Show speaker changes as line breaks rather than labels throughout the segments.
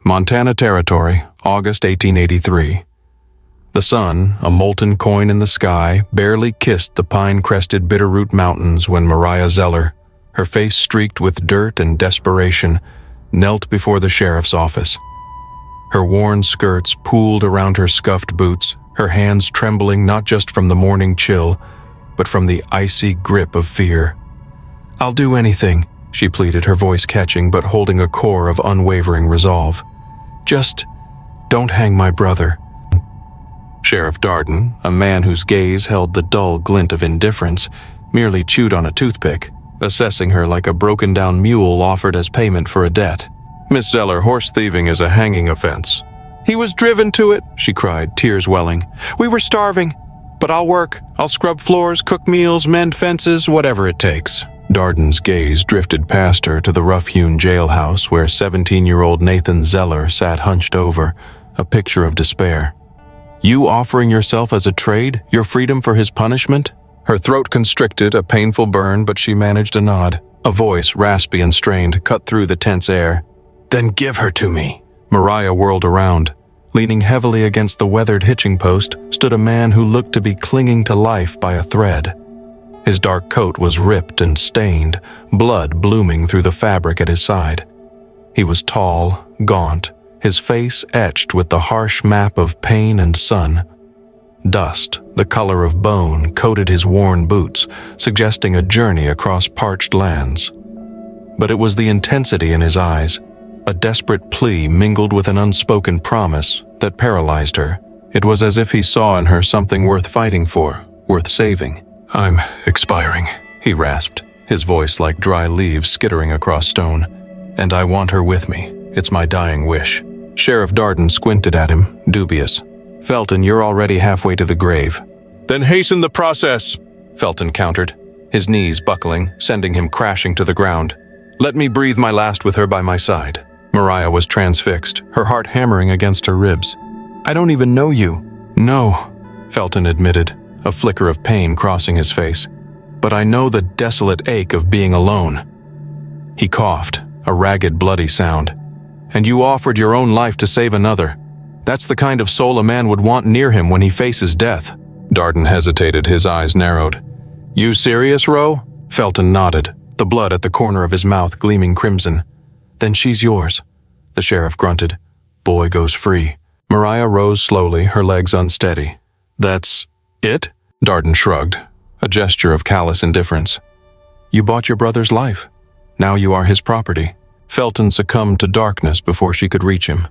Montana Territory, August 1883. The sun, a molten coin in the sky, barely kissed the pine-crested Bitterroot Mountains when Mariah Zeller, her face streaked with dirt and desperation, knelt before the sheriff's office. Her worn skirts pooled around her scuffed boots, her hands trembling not just from the morning chill, but from the icy grip of fear. "I'll do anything," she pleaded, her voice catching but holding a core of unwavering resolve. "Just don't hang my brother." Sheriff Darden, a man whose gaze held the dull glint of indifference, merely chewed on a toothpick, assessing her like a broken-down mule offered as payment for a debt. "Miss Zeller, horse thieving is a hanging offense." "He was driven to it," she cried, tears welling. "We were starving. But I'll work. I'll scrub floors, cook meals, mend fences, whatever it takes." Darden's gaze drifted past her to the rough-hewn jailhouse where 17-year-old Nathan Zeller sat hunched over, a picture of despair. "You offering yourself as a trade, your freedom for his punishment?" Her throat constricted, a painful burn, but she managed a nod. A voice, raspy and strained, cut through the tense air. "Then give her to me." Mariah whirled around. Leaning heavily against the weathered hitching post stood a man who looked to be clinging to life by a thread. His dark coat was ripped and stained, blood blooming through the fabric at his side. He was tall, gaunt, his face etched with the harsh map of pain and sun. Dust, the color of bone, coated his worn boots, suggesting a journey across parched lands. But it was the intensity in his eyes, a desperate plea mingled with an unspoken promise, that paralyzed her. It was as if he saw in her something worth fighting for, worth saving. "I'm expiring," he rasped, his voice like dry leaves skittering across stone. "And I want her with me. It's my dying wish." Sheriff Darden squinted at him, dubious. "Felton, you're already halfway to the grave." "Then hasten the process," Felton countered, his knees buckling, sending him crashing to the ground. "Let me breathe my last with her by my side." Mariah was transfixed, her heart hammering against her ribs. "I don't even know you." "No," Felton admitted, a flicker of pain crossing his face. "But I know the desolate ache of being alone." He coughed, a ragged, bloody sound. "And you offered your own life to save another. That's the kind of soul a man would want near him when he faces death." Darden hesitated, his eyes narrowed. "You serious, Ro?" Felton nodded, the blood at the corner of his mouth gleaming crimson. "Then she's yours," the sheriff grunted. "Boy goes free." Mariah rose slowly, her legs unsteady. "That's it?" Darden shrugged, a gesture of callous indifference. "You bought your brother's life. Now you are his property." Felton succumbed to darkness before she could reach him.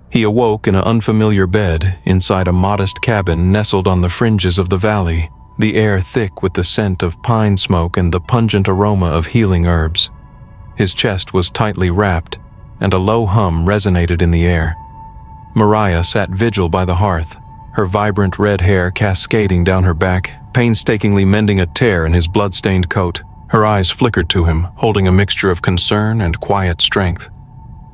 He awoke in an unfamiliar bed inside a modest cabin nestled on the fringes of the valley, the air thick with the scent of pine smoke and the pungent aroma of healing herbs. His chest was tightly wrapped, and a low hum resonated in the air. Mariah sat vigil by the hearth, her vibrant red hair cascading down her back, painstakingly mending a tear in his blood-stained coat. Her eyes flickered to him, holding a mixture of concern and quiet strength.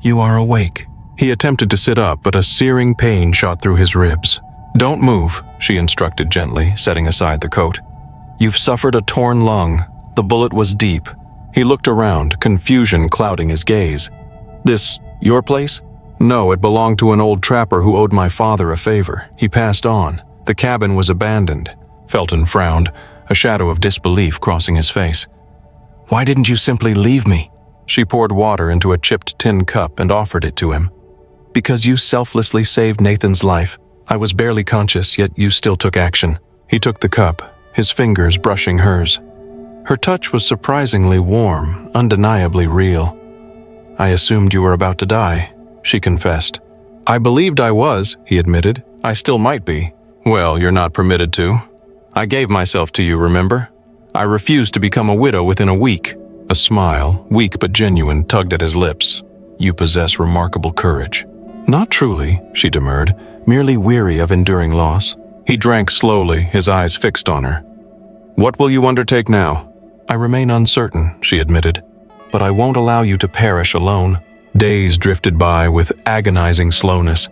"You are awake." He attempted to sit up, but a searing pain shot through his ribs. "Don't move," she instructed gently, setting aside the coat. "You've suffered a torn lung. The bullet was deep." He looked around, confusion clouding his gaze. "This your place?" "No, it belonged to an old trapper who owed my father a favor. He passed on. The cabin was abandoned." Felton frowned, a shadow of disbelief crossing his face. "Why didn't you simply leave me?" She poured water into a chipped tin cup and offered it to him. "Because you selflessly saved Nathan's life. I was barely conscious, yet you still took action." He took the cup, his fingers brushing hers. Her touch was surprisingly warm, undeniably real. "I assumed you were about to die," she confessed. "I believed I was," he admitted. "I still might be." "Well, you're not permitted to. I gave myself to you, remember? I refused to become a widow within a week." A smile, weak but genuine, tugged at his lips. "You possess remarkable courage." "Not truly," she demurred, merely weary of enduring loss. He drank slowly, his eyes fixed on her. "What will you undertake now?" "I remain uncertain," she admitted, "but I won't allow you to perish alone." Days drifted by with agonizing slowness.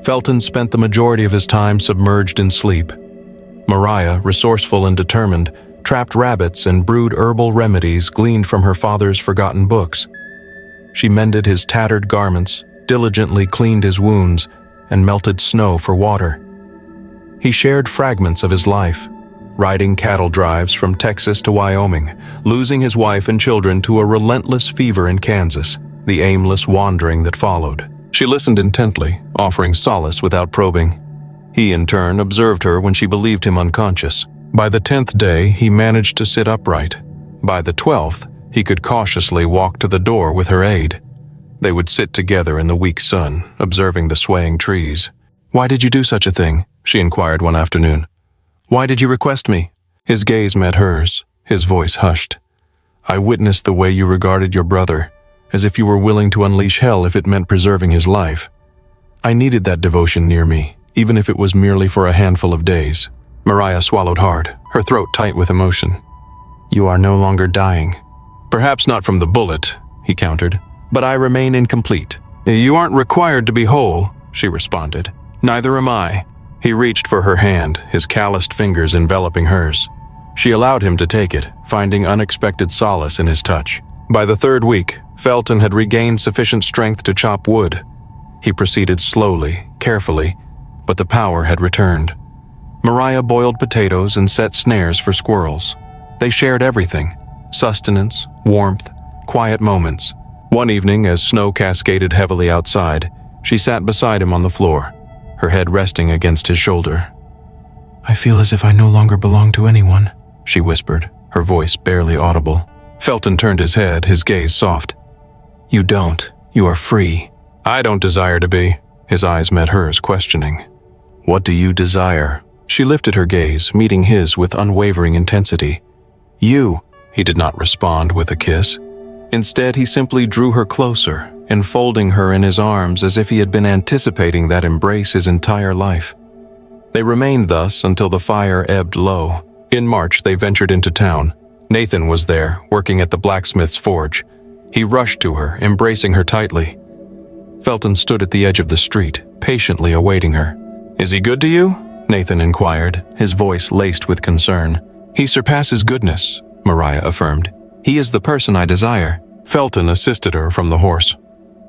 Felton spent the majority of his time submerged in sleep. Mariah, resourceful and determined, trapped rabbits and brewed herbal remedies gleaned from her father's forgotten books. She mended his tattered garments, diligently cleaned his wounds, and melted snow for water. He shared fragments of his life, riding cattle drives from Texas to Wyoming, losing his wife and children to a relentless fever in Kansas, the aimless wandering that followed. She listened intently, offering solace without probing. He, in turn, observed her when she believed him unconscious. By the 10th day, he managed to sit upright. By the 12th, he could cautiously walk to the door with her aid. They would sit together in the weak sun, observing the swaying trees. "Why did you do such a thing?" she inquired one afternoon. "Why did you request me?" His gaze met hers, his voice hushed. "I witnessed the way you regarded your brother, as if you were willing to unleash hell if it meant preserving his life. I needed that devotion near me, even if it was merely for a handful of days." Mariah swallowed hard, her throat tight with emotion. "You are no longer dying." "Perhaps not from the bullet," he countered, "but I remain incomplete." "You aren't required to be whole," she responded. "Neither am I." He reached for her hand, his calloused fingers enveloping hers. She allowed him to take it, finding unexpected solace in his touch. By the 3rd week, Felton had regained sufficient strength to chop wood. He proceeded slowly, carefully, but the power had returned. Mariah boiled potatoes and set snares for squirrels. They shared everything: sustenance, warmth, quiet moments. One evening, as snow cascaded heavily outside, she sat beside him on the floor, her head resting against his shoulder. "I feel as if I no longer belong to anyone," she whispered, her voice barely audible. Felton turned his head, his gaze soft. "You don't. You are free." "I don't desire to be." His eyes met hers, questioning. "What do you desire?" She lifted her gaze, meeting his with unwavering intensity. "You." He did not respond with a kiss. Instead, he simply drew her closer, enfolding her in his arms as if he had been anticipating that embrace his entire life. They remained thus until the fire ebbed low. In March, they ventured into town. Nathan was there, working at the blacksmith's forge. He rushed to her, embracing her tightly. Felton stood at the edge of the street, patiently awaiting her. "Is he good to you?" Nathan inquired, his voice laced with concern. "He surpasses goodness," Mariah affirmed. "He is the person I desire." Felton assisted her from the horse.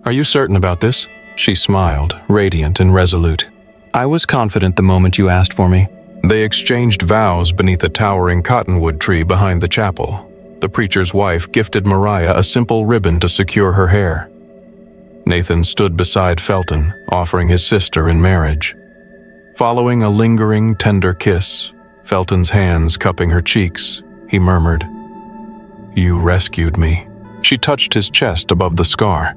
"Are you certain about this?" She smiled, radiant and resolute. "I was confident the moment you asked for me." They exchanged vows beneath a towering cottonwood tree behind the chapel. The preacher's wife gifted Mariah a simple ribbon to secure her hair. Nathan stood beside Felton, offering his sister in marriage. Following a lingering, tender kiss, Felton's hands cupping her cheeks, he murmured, "You rescued me." She touched his chest above the scar.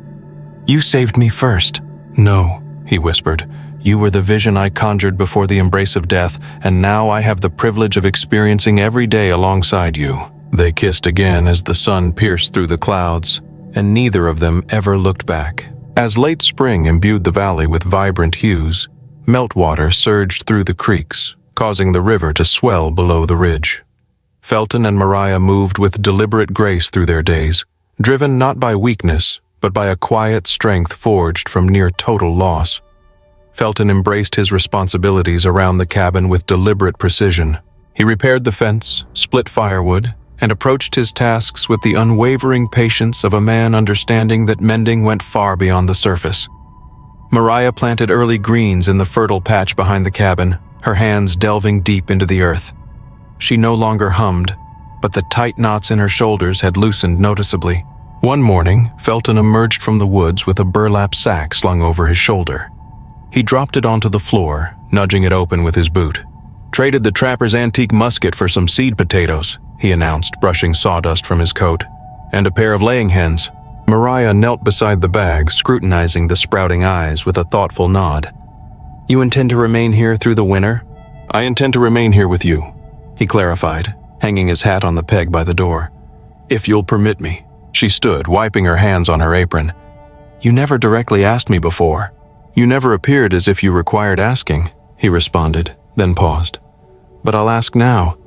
"You saved me first." "No," he whispered. "You were the vision I conjured before the embrace of death, and now I have the privilege of experiencing every day alongside you." They kissed again as the sun pierced through the clouds, and neither of them ever looked back. As late spring imbued the valley with vibrant hues, meltwater surged through the creeks, causing the river to swell below the ridge. Felton and Mariah moved with deliberate grace through their days, driven not by weakness, but by a quiet strength forged from near total loss. Felton embraced his responsibilities around the cabin with deliberate precision. He repaired the fence, split firewood, and approached his tasks with the unwavering patience of a man understanding that mending went far beyond the surface. Mariah planted early greens in the fertile patch behind the cabin, her hands delving deep into the earth. She no longer hummed, but the tight knots in her shoulders had loosened noticeably. One morning, Felton emerged from the woods with a burlap sack slung over his shoulder. He dropped it onto the floor, nudging it open with his boot. "Traded the trapper's antique musket for some seed potatoes," he announced, brushing sawdust from his coat, "and a pair of laying hens." Mariah knelt beside the bag, scrutinizing the sprouting eyes with a thoughtful nod. "You intend to remain here through the winter?" "I intend to remain here with you," he clarified, hanging his hat on the peg by the door. "If you'll permit me." She stood, wiping her hands on her apron. "You never directly asked me before." "You never appeared as if you required asking," he responded, then paused. "But I'll ask now.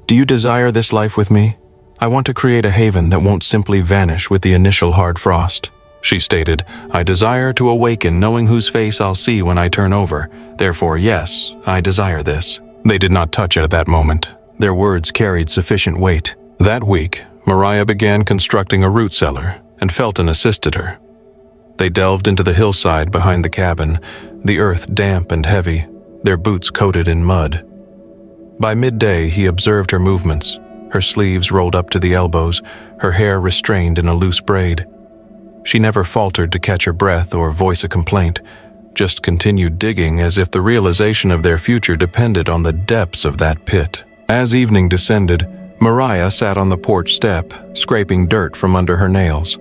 Do you desire this life with me? I want to create a haven that won't simply vanish with the initial hard frost." She stated, "I desire to awaken knowing whose face I'll see when I turn over. Therefore, yes, I desire this." They did not touch it at that moment. Their words carried sufficient weight. That week, Mariah began constructing a root cellar, and Felton assisted her. They delved into the hillside behind the cabin, the earth damp and heavy, their boots coated in mud. By midday, he observed her movements, her sleeves rolled up to the elbows, her hair restrained in a loose braid. She never faltered to catch her breath or voice a complaint, just continued digging as if the realization of their future depended on the depths of that pit. As evening descended, Mariah sat on the porch step, scraping dirt from under her nails.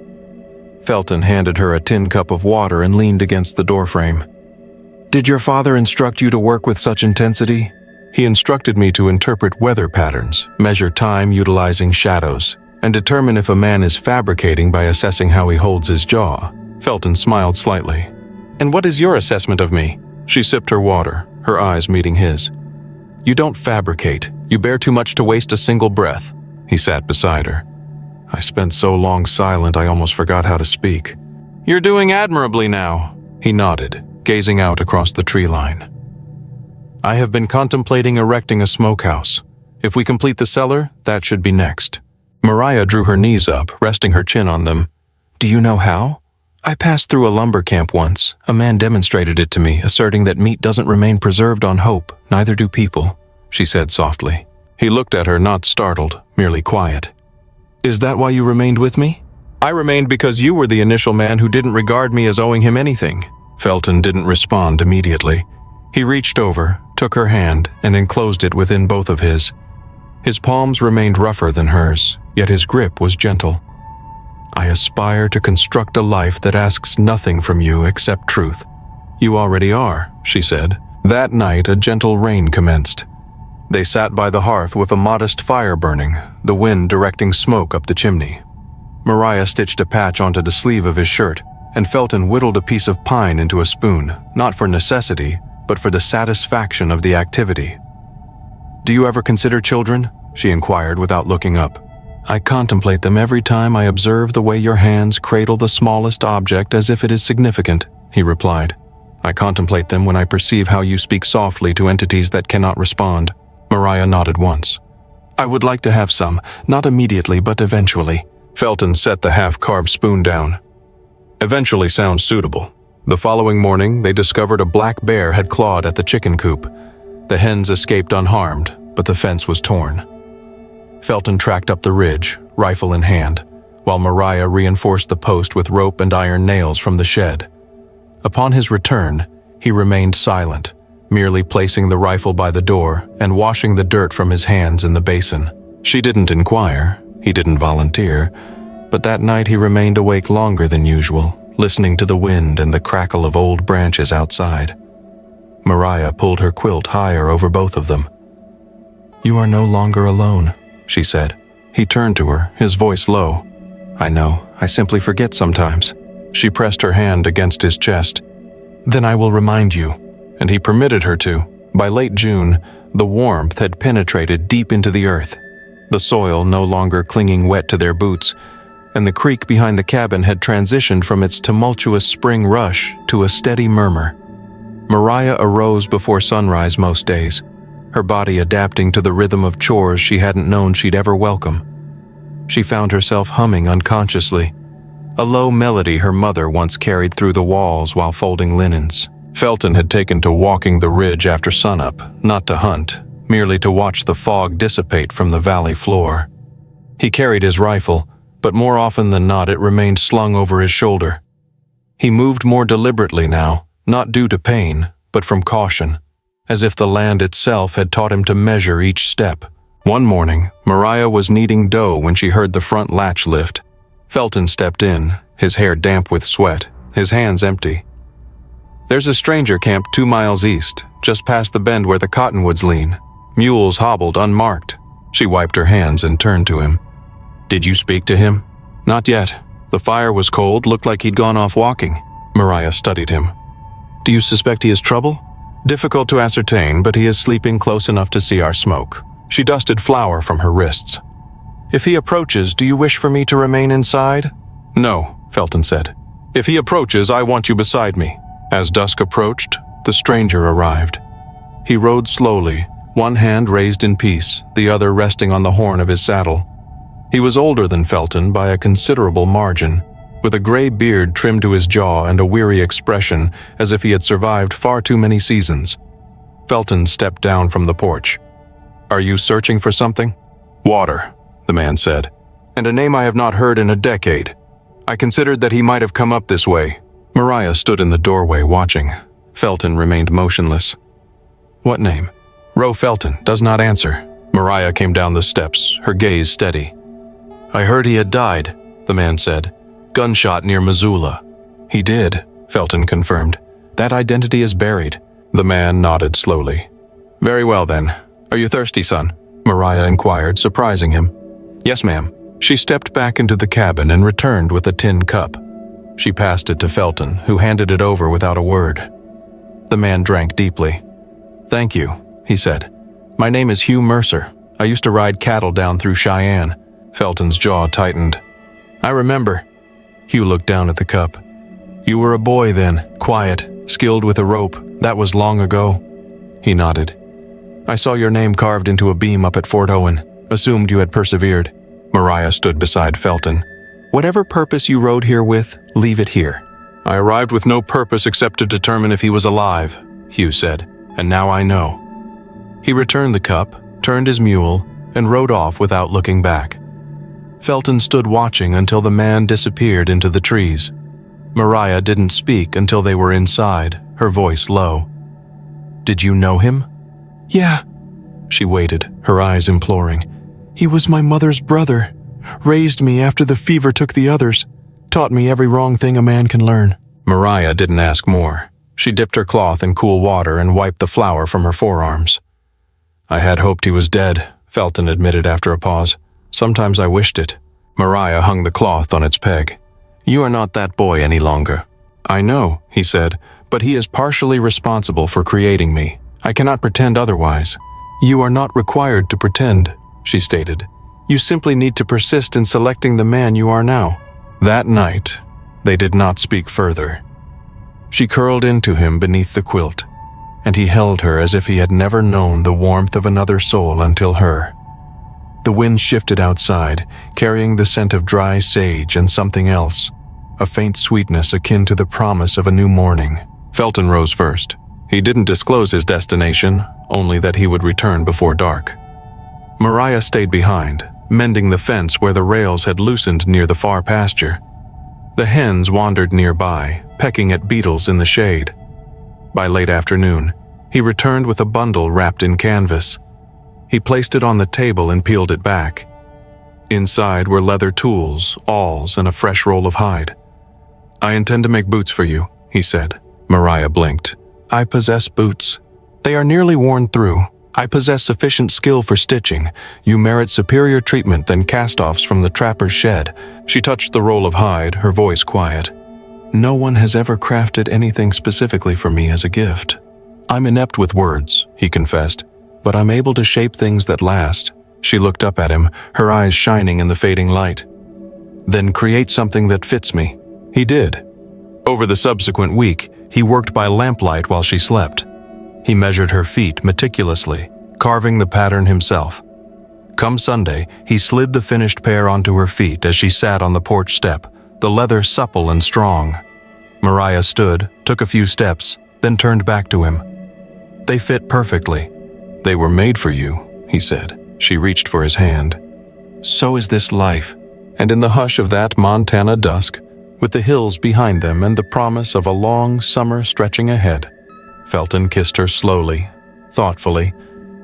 Felton handed her a tin cup of water and leaned against the doorframe. "Did your father instruct you to work with such intensity?" "He instructed me to interpret weather patterns, measure time utilizing shadows, and determine if a man is fabricating by assessing how he holds his jaw." Felton smiled slightly. "And what is your assessment of me?" She sipped her water, her eyes meeting his. "You don't fabricate. You bear too much to waste a single breath." He sat beside her. I spent so long silent I almost forgot how to speak. "You're doing admirably now." He nodded, gazing out across the tree line. "I have been contemplating erecting a smokehouse. If we complete the cellar, that should be next." Mariah drew her knees up, resting her chin on them. "Do you know how?" "I passed through a lumber camp once. A man demonstrated it to me, asserting that meat doesn't remain preserved on hope, neither do people," she said softly. He looked at her, not startled, merely quiet. "Is that why you remained with me?" "I remained because you were the initial man who didn't regard me as owing him anything." Felton didn't respond immediately. He reached over, took her hand, and enclosed it within both of his. His palms remained rougher than hers, yet his grip was gentle. "I aspire to construct a life that asks nothing from you except truth." "You already are," she said. That night, a gentle rain commenced. They sat by the hearth with a modest fire burning, the wind directing smoke up the chimney. Mariah stitched a patch onto the sleeve of his shirt, and Felton whittled a piece of pine into a spoon, not for necessity, but for the satisfaction of the activity. "Do you ever consider children?" she inquired without looking up. "I contemplate them every time I observe the way your hands cradle the smallest object as if it is significant," he replied. "I contemplate them when I perceive how you speak softly to entities that cannot respond." Mariah nodded once. "I would like to have some, not immediately but eventually." Felton set the half-carved spoon down. "Eventually sounds suitable." The following morning, they discovered a black bear had clawed at the chicken coop. The hens escaped unharmed, but the fence was torn. Felton tracked up the ridge, rifle in hand, while Mariah reinforced the post with rope and iron nails from the shed. Upon his return, he remained silent, merely placing the rifle by the door and washing the dirt from his hands in the basin. She didn't inquire, he didn't volunteer, but that night he remained awake longer than usual, listening to the wind and the crackle of old branches outside. Mariah pulled her quilt higher over both of them. "You are no longer alone," she said. He turned to her, his voice low. "I know, I simply forget sometimes." She pressed her hand against his chest. "Then I will remind you," and he permitted her to. By late June, the warmth had penetrated deep into the earth, the soil no longer clinging wet to their boots, and the creek behind the cabin had transitioned from its tumultuous spring rush to a steady murmur. Mariah arose before sunrise most days, her body adapting to the rhythm of chores she hadn't known she'd ever welcome. She found herself humming unconsciously, a low melody her mother once carried through the walls while folding linens. Felton had taken to walking the ridge after sunup, not to hunt, merely to watch the fog dissipate from the valley floor. He carried his rifle, but more often than not it remained slung over his shoulder. He moved more deliberately now, not due to pain, but from caution, as if the land itself had taught him to measure each step. One morning, Mariah was kneading dough when she heard the front latch lift. Felton stepped in, his hair damp with sweat, his hands empty. "There's a stranger camped 2 miles east, just past the bend where the cottonwoods lean. Mules hobbled unmarked." She wiped her hands and turned to him. "Did you speak to him?" "Not yet. The fire was cold, looked like he'd gone off walking." Mariah studied him. "Do you suspect he has trouble?" "Difficult to ascertain, but he is sleeping close enough to see our smoke." She dusted flour from her wrists. "If he approaches, do you wish for me to remain inside?" "No," Felton said. "If he approaches, I want you beside me." As dusk approached, the stranger arrived. He rode slowly, one hand raised in peace, the other resting on the horn of his saddle. He was older than Felton by a considerable margin, with a gray beard trimmed to his jaw and a weary expression as if he had survived far too many seasons. Felton stepped down from the porch. "Are you searching for something?" "Water," the man said, "and a name I have not heard in a decade. I considered that he might have come up this way." Mariah stood in the doorway watching. Felton remained motionless. "What name?" "Roe Felton does not answer." Mariah came down the steps, her gaze steady. "I heard he had died," the man said. "Gunshot near Missoula." "He did," Felton confirmed. "That identity is buried." The man nodded slowly. "Very well then. Are you thirsty, son?" Mariah inquired, surprising him. "Yes, ma'am." She stepped back into the cabin and returned with a tin cup. She passed it to Felton, who handed it over without a word. The man drank deeply. "Thank you," he said. "My name is Hugh Mercer. I used to ride cattle down through Cheyenne." Felton's jaw tightened. "I remember." Hugh looked down at the cup. "You were a boy then, quiet, skilled with a rope. That was long ago." He nodded. "I saw your name carved into a beam up at Fort Owen. Assumed you had persevered." Mariah stood beside Felton. "Whatever purpose you rode here with, leave it here." "I arrived with no purpose except to determine if he was alive," Hugh said, "and now I know." He returned the cup, turned his mule, and rode off without looking back. Felton stood watching until the man disappeared into the trees. Mariah didn't speak until they were inside, her voice low. "Did you know him?" "Yeah." She waited, her eyes imploring. "He was my mother's brother. Raised me after the fever took the others. Taught me every wrong thing a man can learn." Mariah didn't ask more. She dipped her cloth in cool water and wiped the flour from her forearms. "I had hoped he was dead," Felton admitted after a pause. "Sometimes I wished it." Mariah hung the cloth on its peg. "You are not that boy any longer." "I know," he said, "but he is partially responsible for creating me. I cannot pretend otherwise." "You are not required to pretend," she stated. "You simply need to persist in selecting the man you are now." That night, they did not speak further. She curled into him beneath the quilt, and he held her as if he had never known the warmth of another soul until her. The wind shifted outside, carrying the scent of dry sage and something else, a faint sweetness akin to the promise of a new morning. Felton rose first. He didn't disclose his destination, only that he would return before dark. Mariah stayed behind, mending the fence where the rails had loosened near the far pasture. The hens wandered nearby, pecking at beetles in the shade. By late afternoon, he returned with a bundle wrapped in canvas. He placed it on the table and peeled it back. Inside were leather tools, awls, and a fresh roll of hide. "I intend to make boots for you," he said. Mariah blinked. "I possess boots. They are nearly worn through. I possess sufficient skill for stitching. You merit superior treatment than cast-offs from the trapper's shed." She touched the roll of hide, her voice quiet. "No one has ever crafted anything specifically for me as a gift. I'm inept with words," he confessed, "but I'm able to shape things that last." She looked up at him, her eyes shining in the fading light. "Then create something that fits me." He did. Over the subsequent week, he worked by lamplight while she slept. He measured her feet meticulously, carving the pattern himself. Come Sunday, he slid the finished pair onto her feet as she sat on the porch step, the leather supple and strong. Mariah stood, took a few steps, then turned back to him. "They fit perfectly." "They were made for you," he said. She reached for his hand. "So is this life." And in the hush of that Montana dusk, with the hills behind them and the promise of a long summer stretching ahead, Felton kissed her slowly, thoughtfully,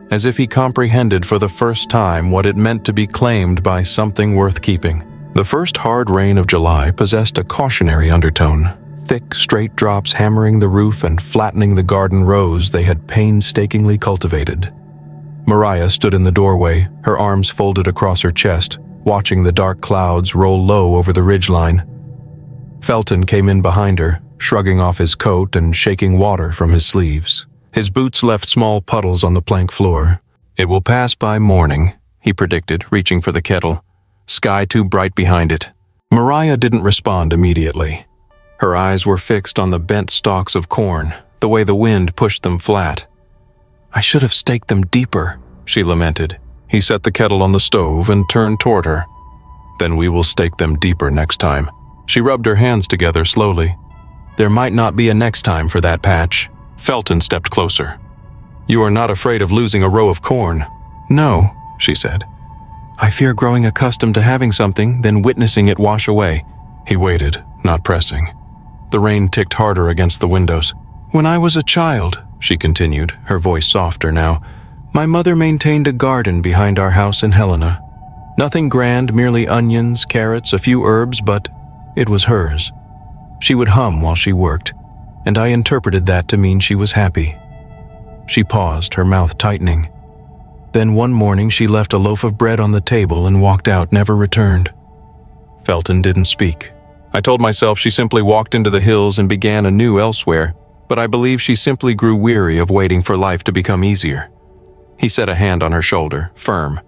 as if he comprehended for the first time what it meant to be claimed by something worth keeping. The first hard rain of July possessed a cautionary undertone, thick, straight drops hammering the roof and flattening the garden rows they had painstakingly cultivated. Mariah stood in the doorway, her arms folded across her chest, watching the dark clouds roll low over the ridgeline. Felton came in behind her, shrugging off his coat and shaking water from his sleeves. His boots left small puddles on the plank floor. "It will pass by morning," he predicted, reaching for the kettle. "Sky too bright behind it." Mariah didn't respond immediately. Her eyes were fixed on the bent stalks of corn, the way the wind pushed them flat. "I should have staked them deeper," she lamented. He set the kettle on the stove and turned toward her. "Then we will stake them deeper next time." She rubbed her hands together slowly. There might not be a next time for that patch. Felton stepped closer. You are not afraid of losing a row of corn? No, she said. I fear growing accustomed to having something, then witnessing it wash away. He waited, not pressing. The rain ticked harder against the windows. When I was a child, she continued, her voice softer now, my mother maintained a garden behind our house in Helena. Nothing grand, merely onions, carrots, a few herbs, but it was hers. She would hum while she worked, and I interpreted that to mean she was happy. She paused, her mouth tightening. Then one morning she left a loaf of bread on the table and walked out, never returned. Felton didn't speak. I told myself she simply walked into the hills and began anew elsewhere, but I believe she simply grew weary of waiting for life to become easier. He set a hand on her shoulder, firm.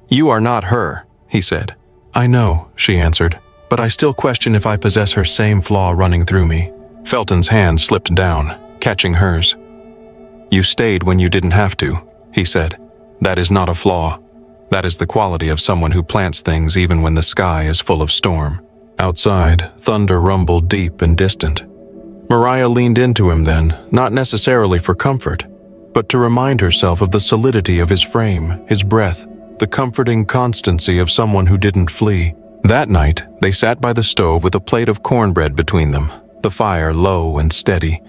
You are not her, he said. I know, she answered, but I still question if I possess her same flaw running through me. Felton's hand slipped down, catching hers. You stayed when you didn't have to, he said. That is not a flaw. That is the quality of someone who plants things even when the sky is full of storm. Outside, thunder rumbled deep and distant. Mariah leaned into him then, not necessarily for comfort, but to remind herself of the solidity of his frame, his breath, the comforting constancy of someone who didn't flee. That night, they sat by the stove with a plate of cornbread between them, the fire low and steady.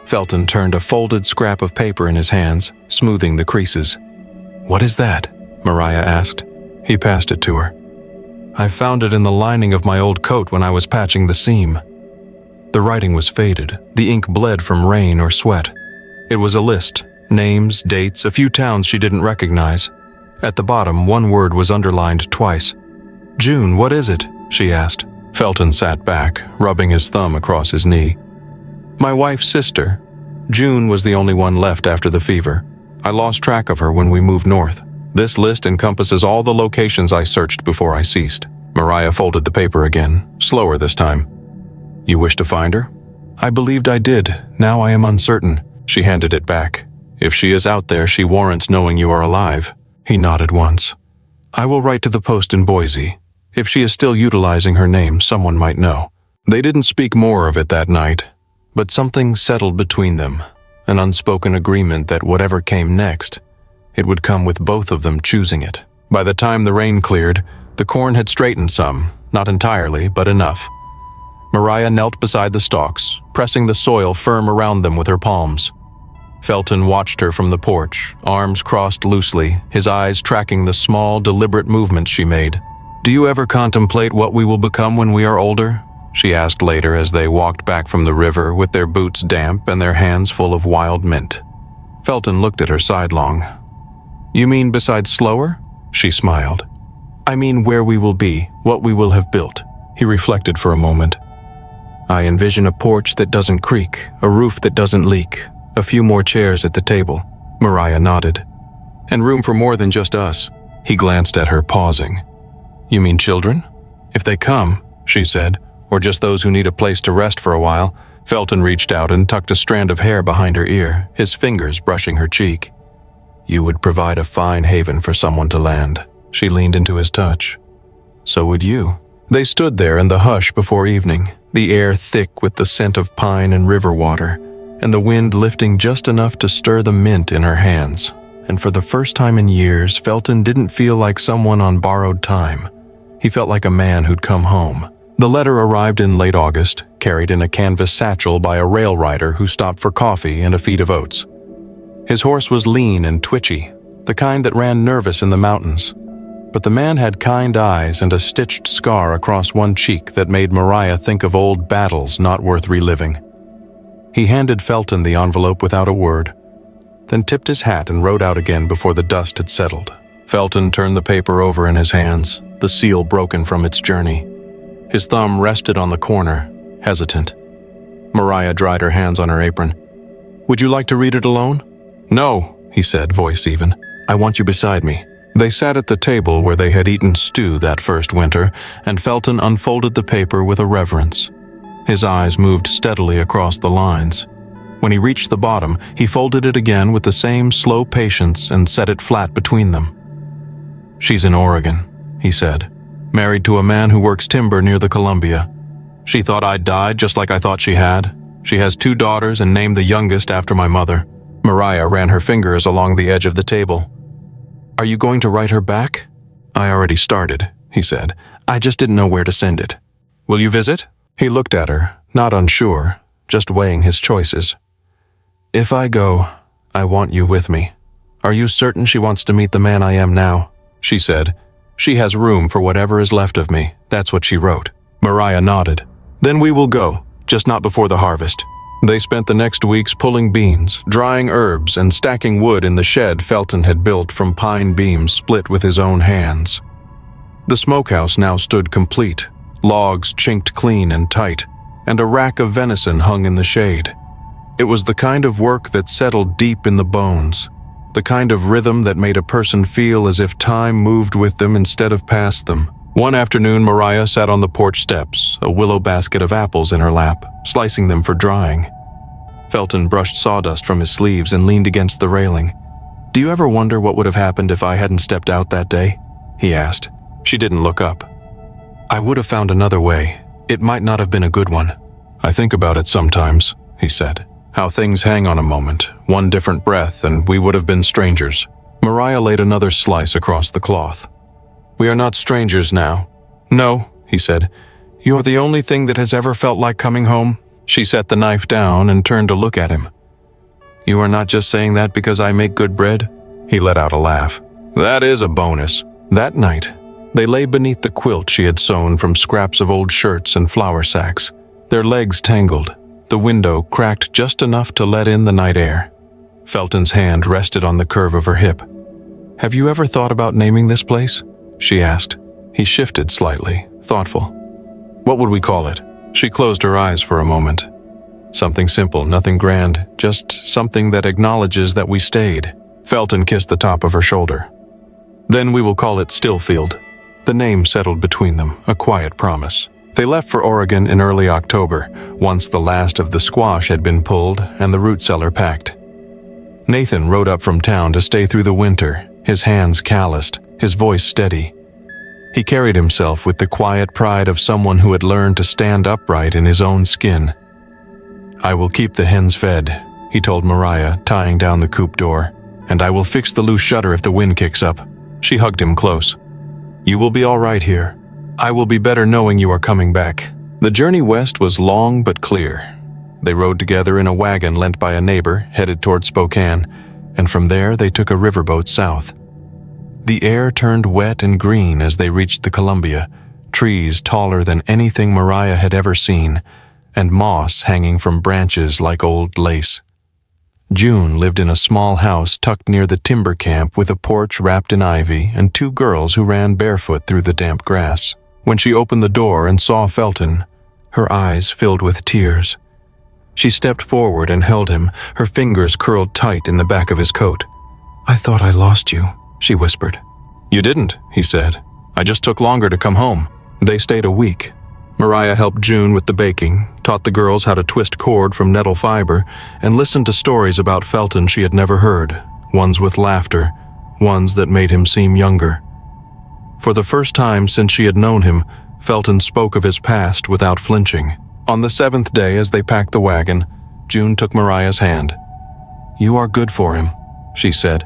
Felton turned a folded scrap of paper in his hands, smoothing the creases. What is that? Mariah asked. He passed it to her. I found it in the lining of my old coat when I was patching the seam. The writing was faded, the ink bled from rain or sweat. It was a list, names, dates, a few towns she didn't recognize. At the bottom, one word was underlined twice. June, what is it? She asked. Felton sat back, rubbing his thumb across his knee. My wife's sister. June was the only one left after the fever. I lost track of her when we moved north. This list encompasses all the locations I searched before I ceased. Mariah folded the paper again, slower this time. You wish to find her? I believed I did. Now I am uncertain. She handed it back. If she is out there, she warrants knowing you are alive. He nodded once. I will write to the post in Boise. If she is still utilizing her name, someone might know. They didn't speak more of it that night, but something settled between them, an unspoken agreement that whatever came next, it would come with both of them choosing it. By the time the rain cleared, the corn had straightened some, not entirely, but enough. Mariah knelt beside the stalks, pressing the soil firm around them with her palms. Felton watched her from the porch, arms crossed loosely, his eyes tracking the small, deliberate movements she made. Do you ever contemplate what we will become when we are older? She asked later as they walked back from the river with their boots damp and their hands full of wild mint. Felton looked at her sidelong. You mean besides slower? She smiled. I mean where we will be, what we will have built. He reflected for a moment. I envision a porch that doesn't creak, a roof that doesn't leak, a few more chairs at the table. Mariah nodded. And room for more than just us. He glanced at her, pausing. You mean children? If they come, she said, or just those who need a place to rest for a while. Felton reached out and tucked a strand of hair behind her ear, his fingers brushing her cheek. You would provide a fine haven for someone to land. She leaned into his touch. So would you. They stood there in the hush before evening, the air thick with the scent of pine and river water, and the wind lifting just enough to stir the mint in her hands. And for the first time in years, Felton didn't feel like someone on borrowed time. He felt like a man who'd come home. The letter arrived in late August, carried in a canvas satchel by a rail rider who stopped for coffee and a feed of oats. His horse was lean and twitchy, the kind that ran nervous in the mountains. But the man had kind eyes and a stitched scar across one cheek that made Mariah think of old battles not worth reliving. He handed Felton the envelope without a word, then tipped his hat and rode out again before the dust had settled. Felton turned the paper over in his hands, the seal broken from its journey. His thumb rested on the corner, hesitant. Mariah dried her hands on her apron. Would you like to read it alone? No, he said, voice even. I want you beside me. They sat at the table where they had eaten stew that first winter, and Felton unfolded the paper with a reverence. His eyes moved steadily across the lines. When he reached the bottom, he folded it again with the same slow patience and set it flat between them. She's in Oregon, he said, married to a man who works timber near the Columbia. She thought I'd died just like I thought she had. She has 2 daughters and named the youngest after my mother." Mariah ran her fingers along the edge of the table. "Are you going to write her back?" "I already started," he said. "I just didn't know where to send it." "Will you visit?" He looked at her, not unsure, just weighing his choices. "If I go, I want you with me. Are you certain she wants to meet the man I am now?" She said. "She has room for whatever is left of me. That's what she wrote." Mariah nodded. "Then we will go, just not before the harvest." They spent the next weeks pulling beans, drying herbs, and stacking wood in the shed Felton had built from pine beams split with his own hands. The smokehouse now stood complete, logs chinked clean and tight, and a rack of venison hung in the shade. It was the kind of work that settled deep in the bones, the kind of rhythm that made a person feel as if time moved with them instead of past them. One afternoon, Mariah sat on the porch steps, a willow basket of apples in her lap, slicing them for drying. Felton brushed sawdust from his sleeves and leaned against the railing. "Do you ever wonder what would have happened if I hadn't stepped out that day?" he asked. She didn't look up. "I would have found another way. It might not have been a good one." "I think about it sometimes," he said. "How things hang on a moment, one different breath, and we would have been strangers." Mariah laid another slice across the cloth. "We are not strangers now." "No," he said. "You're the only thing that has ever felt like coming home." She set the knife down and turned to look at him. "You are not just saying that because I make good bread?" He let out a laugh. "That is a bonus." That night, they lay beneath the quilt she had sewn from scraps of old shirts and flour sacks, their legs tangled, the window cracked just enough to let in the night air. Felton's hand rested on the curve of her hip. "Have you ever thought about naming this place?" she asked. He shifted slightly, thoughtful. "What would we call it?" She closed her eyes for a moment. "Something simple, nothing grand, just something that acknowledges that we stayed." Felton kissed the top of her shoulder. "Then we will call it Stillfield." The name settled between them, a quiet promise. They left for Oregon in early October, once the last of the squash had been pulled and the root cellar packed. Nathan rode up from town to stay through the winter, his hands calloused, his voice steady. He carried himself with the quiet pride of someone who had learned to stand upright in his own skin. "I will keep the hens fed," he told Mariah, tying down the coop door, "and I will fix the loose shutter if the wind kicks up." She hugged him close. "You will be all right here. I will be better knowing you are coming back." The journey west was long but clear. They rode together in a wagon lent by a neighbor, headed toward Spokane, and from there they took a riverboat south. The air turned wet and green as they reached the Columbia, trees taller than anything Mariah had ever seen, and moss hanging from branches like old lace. June lived in a small house tucked near the timber camp with a porch wrapped in ivy and 2 girls who ran barefoot through the damp grass. When she opened the door and saw Felton, her eyes filled with tears. She stepped forward and held him, her fingers curled tight in the back of his coat. "I thought I lost you," she whispered. "You didn't," he said. "I just took longer to come home." They stayed a week. Mariah helped June with the baking, taught the girls how to twist cord from nettle fiber, and listened to stories about Felton she had never heard, ones with laughter, ones that made him seem younger. For the first time since she had known him, Felton spoke of his past without flinching. On the 7th day, as they packed the wagon, June took Mariah's hand. "You are good for him," she said.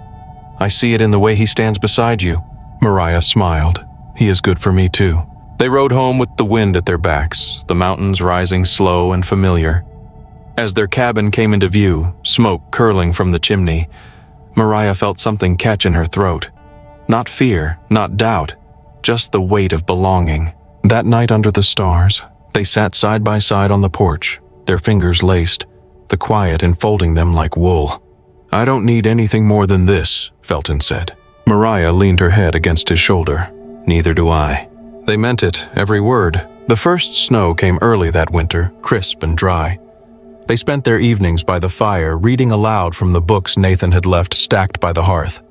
"I see it in the way he stands beside you." Mariah smiled. "He is good for me too." They rode home with the wind at their backs, the mountains rising slow and familiar. As their cabin came into view, smoke curling from the chimney, Mariah felt something catch in her throat. Not fear, not doubt, just the weight of belonging. That night under the stars, they sat side by side on the porch, their fingers laced, the quiet enfolding them like wool. "I don't need anything more than this," Felton said. Mariah leaned her head against his shoulder. "Neither do I." They meant it, every word. The first snow came early that winter, crisp and dry. They spent their evenings by the fire, reading aloud from the books Nathan had left stacked by the hearth.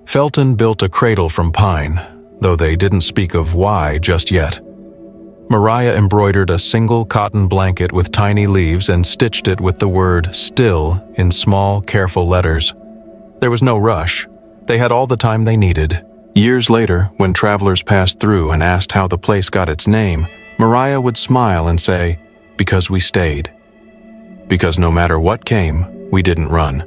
Felton built a cradle from pine, though they didn't speak of why just yet. Mariah embroidered a single cotton blanket with tiny leaves and stitched it with the word "still" in small, careful letters. There was no rush. They had all the time they needed. Years later, when travelers passed through and asked how the place got its name, Mariah would smile and say, "Because we stayed. Because no matter what came, we didn't run."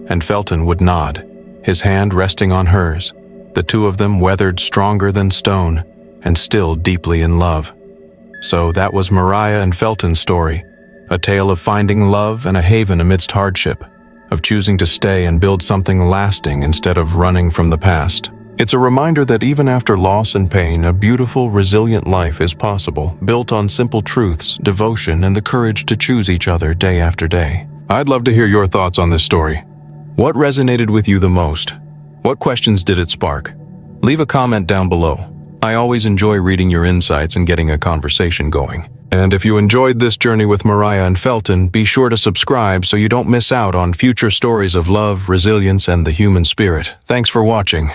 And Felton would nod, his hand resting on hers, the two of them weathered stronger than stone and still deeply in love. So that was Mariah and Felton's story, a tale of finding love and a haven amidst hardship, of choosing to stay and build something lasting instead of running from the past. It's a reminder that even after loss and pain, a beautiful, resilient life is possible, built on simple truths, devotion, and the courage to choose each other day after day. I'd love to hear your thoughts on this story. What resonated with you the most? What questions did it spark? Leave a comment down below. I always enjoy reading your insights and getting a conversation going. And if you enjoyed this journey with Mariah and Felton, be sure to subscribe so you don't miss out on future stories of love, resilience, and the human spirit. Thanks for watching.